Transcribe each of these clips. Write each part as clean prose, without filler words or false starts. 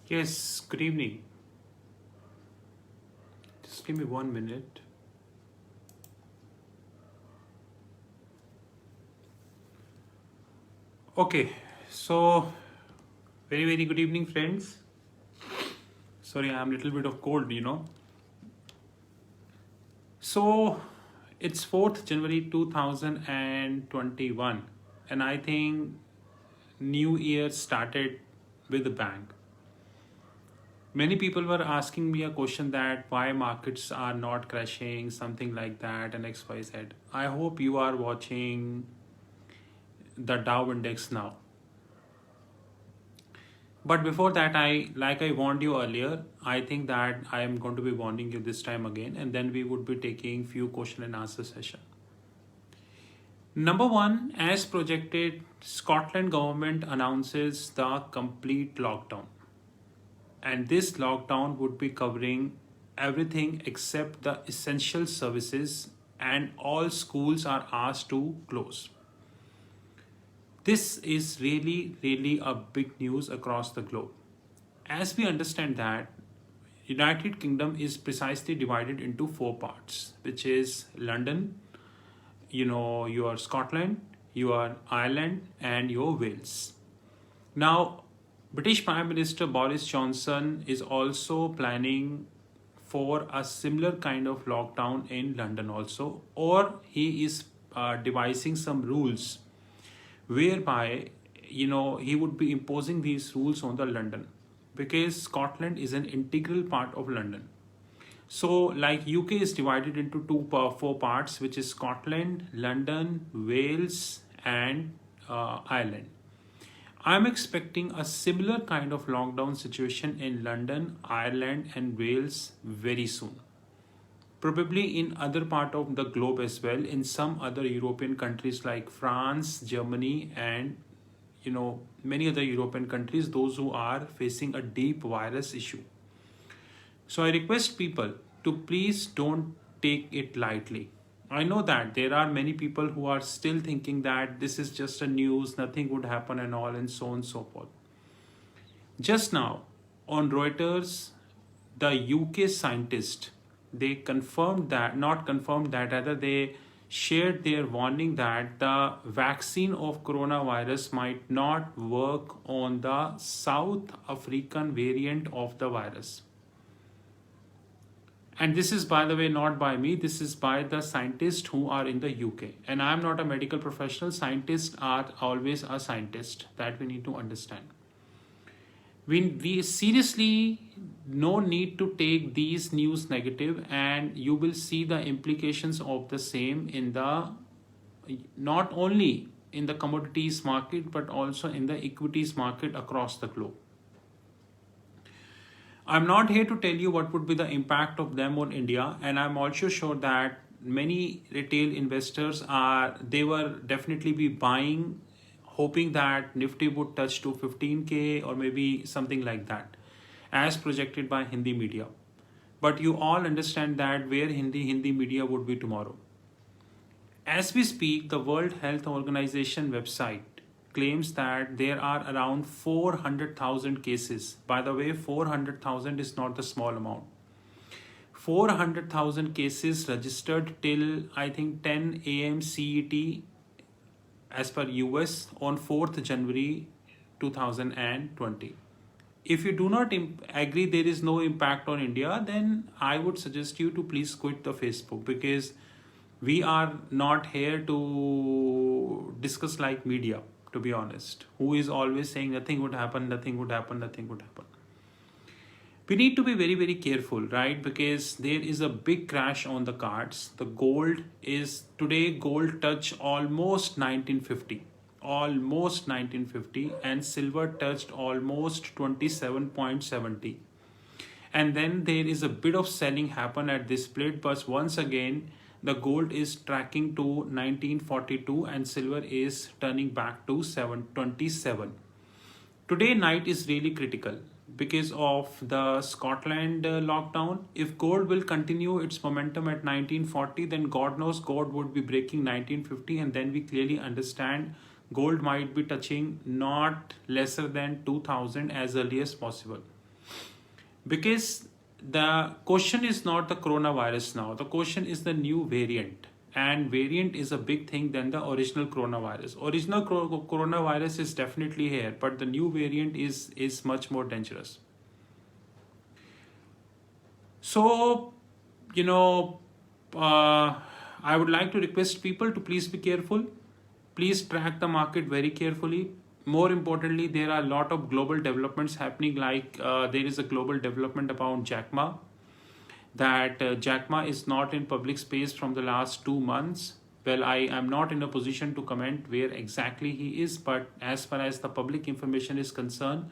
Yes, good evening. Just give me 1 minute. Okay, so very good evening, friends. Sorry, I'm a little bit of cold. So it's 4th January 2021, and I think New Year started with a bang. Many people were asking me a question that why markets are not crashing, something like that, and XYZ. I hope you are watching the Dow Index now. But before that, like I warned you earlier, I think that I am going to be warning you this time again, and then we would be taking few question and answer session. Number one, as projected, Scotland government announces the complete lockdown, and this lockdown would be covering everything except the essential services, and all schools are asked to close. This is really a big news across the globe. As we understand that United Kingdom is precisely divided into four parts, which is London, your Scotland, your Ireland, and your Wales. Now, British Prime Minister Boris Johnson is also planning for a similar kind of lockdown in London also, or he is devising some rules whereby he would be imposing these rules on the London, because Scotland is an integral part of London. So like UK is divided into four parts, which is Scotland, London, Wales, and Ireland. I'm expecting a similar kind of lockdown situation in London, Ireland, and Wales very soon. Probably in other part of the globe as well, in some other European countries like France, Germany, and many other European countries, those who are facing a deep virus issue. So I request people to please don't take it lightly. I know that there are many people who are still thinking that this is just a news, nothing would happen and all, and so on and so forth. Just now on Reuters, the UK scientist, they confirmed that, not confirmed that, rather they shared their warning that the vaccine of coronavirus might not work on the South African variant of the virus. And this is, by the way, not by me, this is by the scientists who are in the UK. And I'm not a medical professional. Scientists are always a scientist. That we need to understand. We seriously no need to take these news negative, and you will see the implications of the same in the not only in the commodities market but also in the equities market across the globe. I'm not here to tell you what would be the impact of them on India, and I'm also sure that many retail investors they were definitely be buying, hoping that Nifty would touch to 15K or maybe something like that, as projected by Hindi media. But you all understand that where Hindi media would be tomorrow. As we speak, the World Health Organization website claims that there are around 400,000 cases. By the way, 400,000 is not the small amount. 400,000 cases registered till I think 10 a.m. CET as per US on 4th January 2020. If you do not agree there is no impact on India, then I would suggest you to please quit the Facebook, because we are not here to discuss like media, to be honest, who is always saying nothing would happen, nothing would happen, nothing would happen. We need to be very careful, right? Because there is a big crash on the cards. The gold is today, gold touched almost 1950, and silver touched almost 27.70. And then there is a bit of selling happen at this plate, but once again the gold is tracking to 1942 and silver is turning back to 727. Today night is really critical because of the Scotland lockdown. If gold will continue its momentum at 1940, then God knows gold would be breaking 1950, and then we clearly understand gold might be touching not lesser than 2000 as early as possible. because the question is not the coronavirus now. The question is the new variant, and variant is a big thing than the original coronavirus. Original coronavirus is definitely here, but the new variant is much more dangerous. So, you know, I would like to request people to please be careful. Please track the market very carefully. More importantly, there are a lot of global developments happening, like there is a global development about Jack Ma, that Jack Ma is not in public space from the last 2 months. Well, I am not in a position to comment where exactly he is, but as far as the public information is concerned,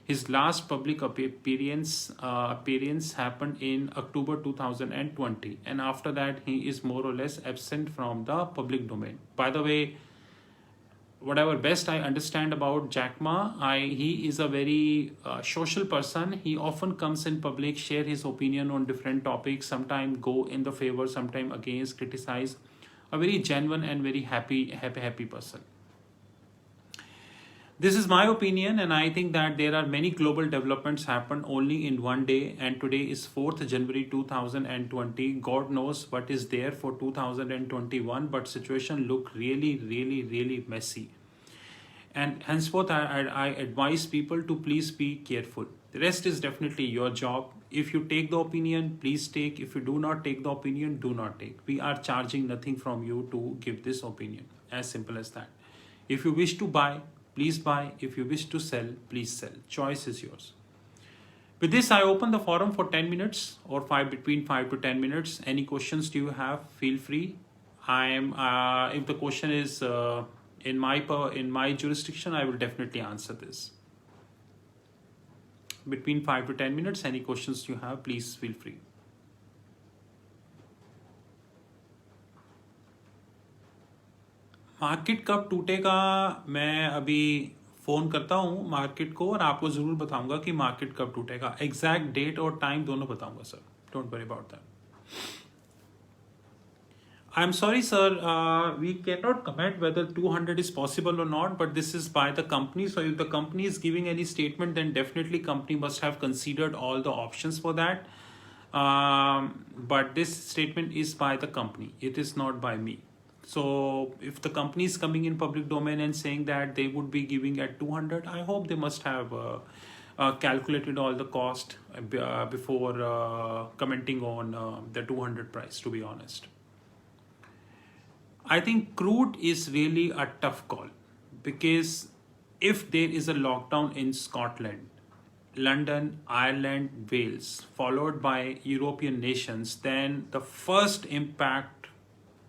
his last public appearance happened in October 2020, and after that he is more or less absent from the public domain. By the way, whatever best I understand about Jack Ma, he is a very social person. He often comes in public, share his opinion on different topics, sometimes go in the favor, sometimes against, criticize. A very genuine and very happy person. This is my opinion, and I think that there are many global developments happen only in one day, and today is 4th January 2020. God knows what is there for 2021, but situation look really messy. And henceforth, I advise people to please be careful. The rest is definitely your job. If you take the opinion, please take. If you do not take the opinion, do not take. We are charging nothing from you to give this opinion. As simple as that. If you wish to buy, please buy. If you wish to sell, please sell. Choice is yours. With this, I open the forum for 10 minutes or between 5 to 10 minutes. Any questions do you have? Feel free. If the question is in my jurisdiction, I will definitely answer this. Between 5 to 10 minutes, any questions you have, please feel free. Market कब टूटेगा, मैं अभी phone करता हूँ market को और आपको ज़रूर बताऊंगा कि मार्केट कब टूटेगा. एग्जैक्ट डेट और टाइम दोनों बताऊंगा sir. Don't worry about that. I'm sorry, sir. We cannot comment whether 200 is possible or not, but this is by the company. So if the company is giving any statement, then definitely company must have considered all the options for that. But this statement is by the company. It is not by me. So if the company is coming in public domain and saying that they would be giving at 200, I hope they must have calculated all the cost before commenting on the 200 price, to be honest. I think crude is really a tough call, because if there is a lockdown in Scotland, London, Ireland, Wales, followed by European nations, then the first impact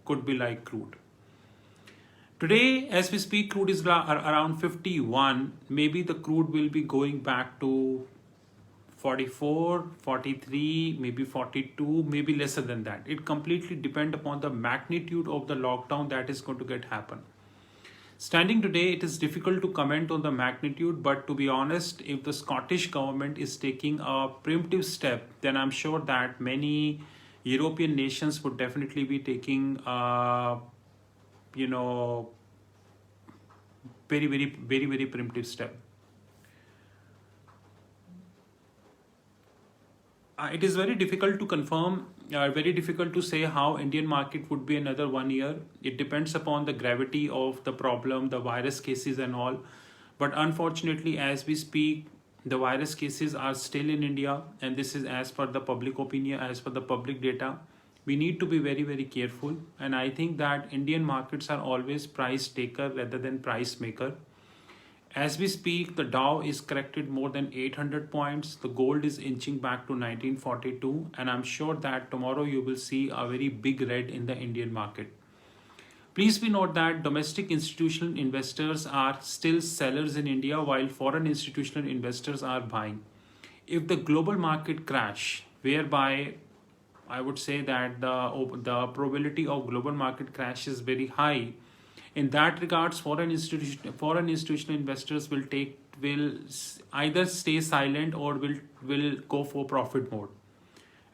could be like crude. Today, as we speak, crude is around 51. Maybe the crude will be going back to 44, 43, maybe 42, maybe lesser than that. It completely depends upon the magnitude of the lockdown that is going to get happen. Standing today, it is difficult to comment on the magnitude, but to be honest, if the Scottish government is taking a preemptive step, then I'm sure that many European nations would definitely be taking, very preemptive step. It is very difficult to confirm, very difficult to say how Indian market would be another 1 year. It depends upon the gravity of the problem, the virus cases and all. But unfortunately, as we speak, the virus cases are still in India, and this is as per the public opinion, as per the public data. We need to be very careful, and I think that Indian markets are always price taker rather than price maker. As we speak, the Dow is corrected more than 800 points. The gold is inching back to 1942, and I'm sure that tomorrow you will see a very big red in the Indian market. Please be note that domestic institutional investors are still sellers in India, while foreign institutional investors are buying. If the global market crash, whereby I would say that the probability of global market crash is very high, in that regards, foreign institutional investors will either stay silent or will go for profit mode.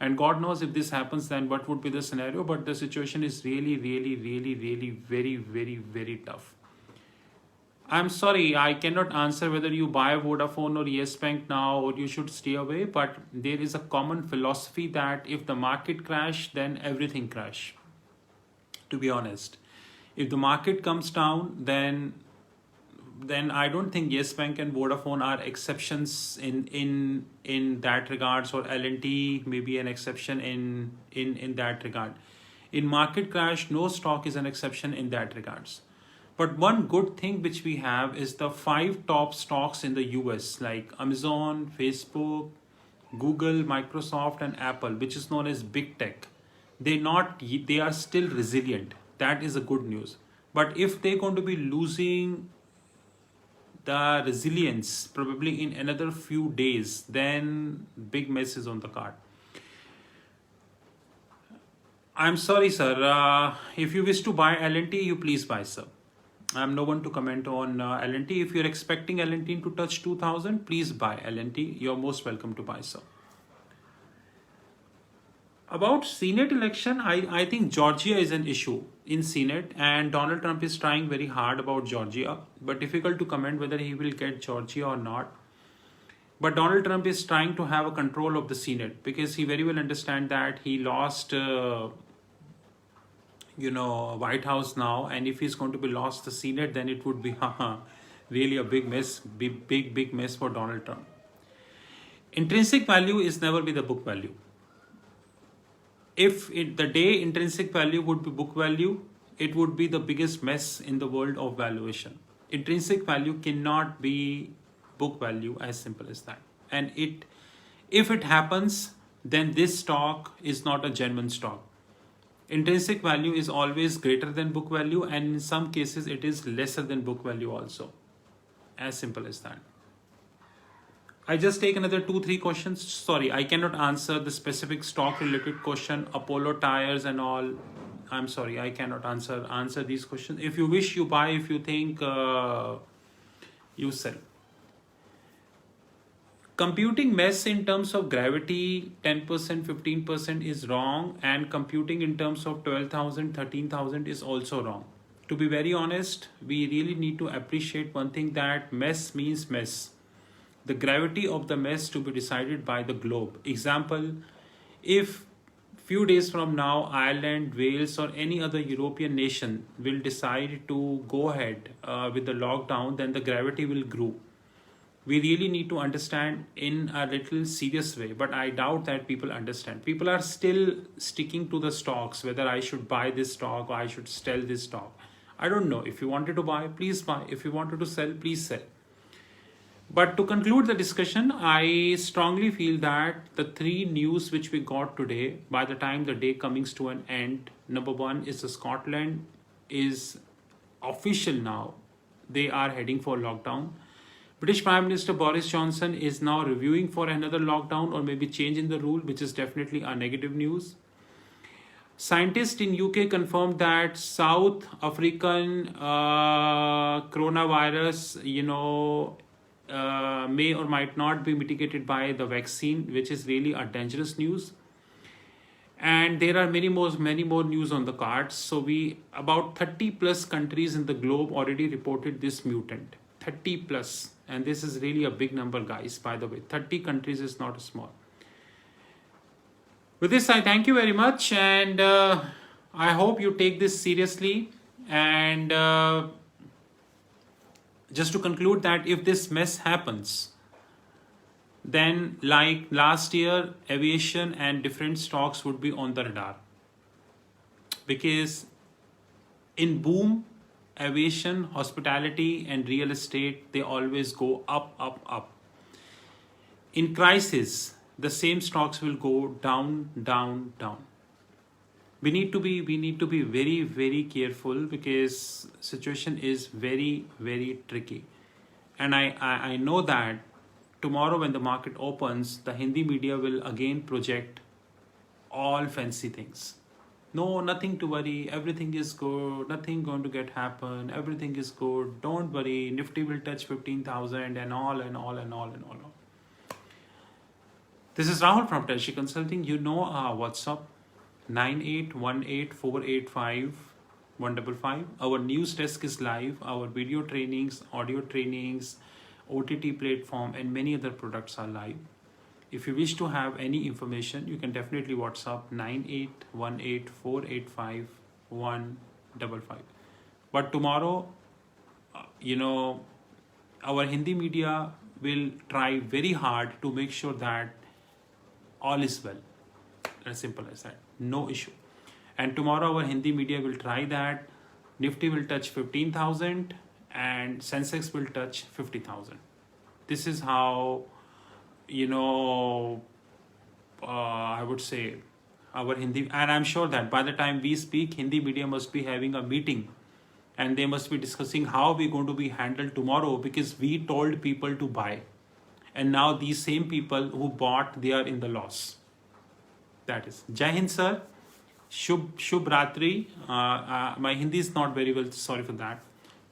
And God knows if this happens, then what would be the scenario. But the situation is really very tough. I'm sorry, I cannot answer whether you buy Vodafone or Yes Bank now or you should stay away, but there is a common philosophy that if the market crash, then everything crash. To be honest, if the market comes down, then I don't think Yes Bank and Vodafone are exceptions in that regards, or L&T may be an exception in that regard. In market crash, no stock is an exception in that regards. But one good thing which we have is the five top stocks in the US, like Amazon, Facebook, Google, Microsoft, and Apple, which is known as big tech. They are still resilient. That is a good news. But if they're going to be losing the resilience probably in another few days, then big mess is on the card. I'm sorry, sir. If you wish to buy L&T, you please buy, sir. I'm no one to comment on L&T. If you're expecting L&T to touch 2000, please buy L&T. You're most welcome to buy, sir. About Senate election, I think Georgia is an issue in Senate, and Donald Trump is trying very hard about Georgia, but difficult to comment whether he will get Georgia or not. But Donald Trump is trying to have a control of the Senate because he very well understands that he lost, White House now, and if he's going to be lost the Senate, then it would be really a big mess, big mess for Donald Trump. Intrinsic value is never be the book value. If the day intrinsic value would be book value, it would be the biggest mess in the world of valuation. Intrinsic value cannot be book value, as simple as that. And if it happens, then this stock is not a genuine stock. Intrinsic value is always greater than book value, and in some cases it is lesser than book value also. As simple as that. I just take another 2-3 questions. Sorry, I cannot answer the specific stock related question, Apollo tires and all. I'm sorry, I cannot answer these questions. If you wish, you buy. If you think, you sell. Computing mess in terms of gravity 10%, 15% is wrong, and computing in terms of 12,000, 13,000 is also wrong. To be very honest, we really need to appreciate one thing, that mess means mess. The gravity of the mess to be decided by the globe. Example, if few days from now Ireland, Wales, or any other European nation will decide to go ahead with the lockdown, then the gravity will grow. We really need to understand in a little serious way, but I doubt that people understand. People are still sticking to the stocks, whether I should buy this stock or I should sell this stock. I don't know. If you wanted to buy, please buy. If you wanted to sell, please sell. But to conclude the discussion, I strongly feel that the 3 news which we got today, by the time the day comes to an end, number 1 is the Scotland is official now. They are heading for lockdown. British Prime Minister Boris Johnson is now reviewing for another lockdown or maybe change in the rule, which is definitely a negative news. Scientists in UK confirmed that South African coronavirus, may or might not be mitigated by the vaccine, which is really a dangerous news. And there are many more news on the cards. So about 30 plus countries in the globe already reported this mutant. 30 plus, and this is really a big number, guys. By the way, 30 countries is not small. With this, I thank you very much, and I hope you take this seriously. And just to conclude that if this mess happens, then like last year, aviation and different stocks would be on the radar. Because in boom, aviation, hospitality, and real estate, they always go up, up, up. In crisis, the same stocks will go down, down, down. We need to be very, very careful because situation is very, very tricky. And I know that tomorrow when the market opens, the Hindi media will again project all fancy things. No, nothing to worry. Everything is good. Nothing going to get happen. Everything is good. Don't worry. Nifty will touch 15,000 and all and all and all and all. This is Rahul from Treasury Consulting. You know our WhatsApp 9818485 155. Our news desk is live. Our video trainings, audio trainings, OTT platform, and many other products are live. If you wish to have any information, you can definitely WhatsApp 9818485155. But tomorrow, our Hindi media will try very hard to make sure that all is well. As simple as that. No issue. And tomorrow our Hindi media will try that. Nifty will touch 15,000 and Sensex will touch 50,000. This is how, I would say our Hindi, and I'm sure that by the time we speak, Hindi media must be having a meeting and they must be discussing how we're going to be handled tomorrow, because we told people to buy. And now these same people who bought, they are in the loss. That is. Jai Hind, sir. Shubh Ratri. My Hindi is not very well, sorry for that.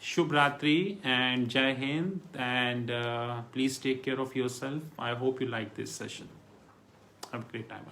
Shubh Ratri and Jai Hind, and please take care of yourself. I hope you like this session. Have a great time.